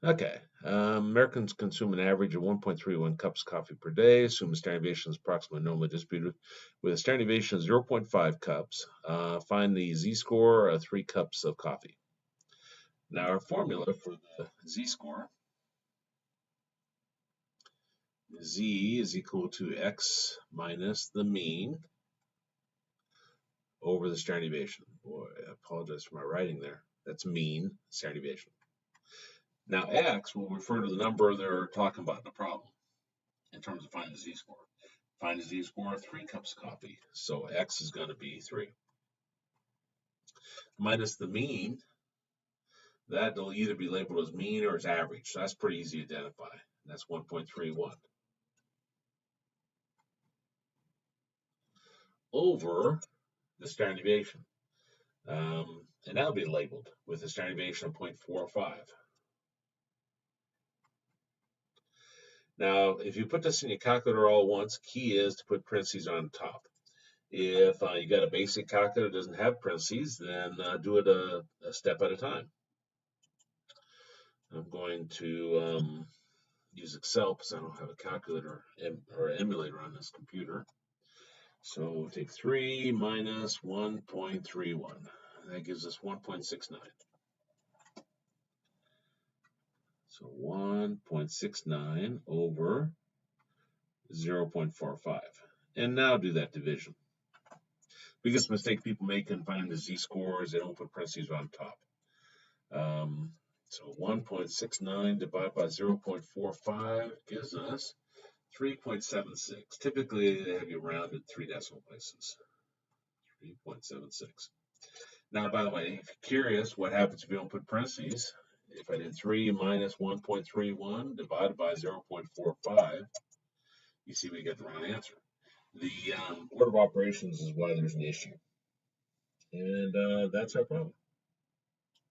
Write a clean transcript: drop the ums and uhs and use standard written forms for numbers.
Okay. Americans consume an average of 1.31 cups of coffee per day. Assume a standard deviation is approximately normally distributed. With a standard deviation of 0.5 cups, find the z-score of 3 cups of coffee. Now, our formula for the z-score, z is equal to x minus the mean over the standard deviation. Boy, I apologize for my writing there. That's mean standard deviation. Now, x will refer to the number they're talking about in the problem in terms of finding the z-score. Find the z-score of 3 cups of coffee. So x is going to be 3. Minus the mean, that will either be labeled as mean or as average. So that's pretty easy to identify. That's 1.31. Over the standard deviation. And that'll be labeled with a standard deviation of 0.45. Now, if you put this in your calculator all at once, key is to put parentheses on top. If you got a basic calculator that doesn't have parentheses, then do it a step at a time. I'm going to use Excel because I don't have a calculator or emulator on this computer. So we'll take 3 minus 1.31. That gives us 1.69. So 1.69 over 0.45. And now do that division. Biggest mistake people make in finding the z-scores, they don't put parentheses on top. So 1.69 divided by 0.45 gives us 3.76. Typically, they have you rounded 3 decimal places. 3.76. Now, by the way, if you're curious what happens if you don't put parentheses, if I did 3 minus 1.31 divided by 0.45, you see we get the wrong answer. The order of operations is why there's an issue. And that's our problem.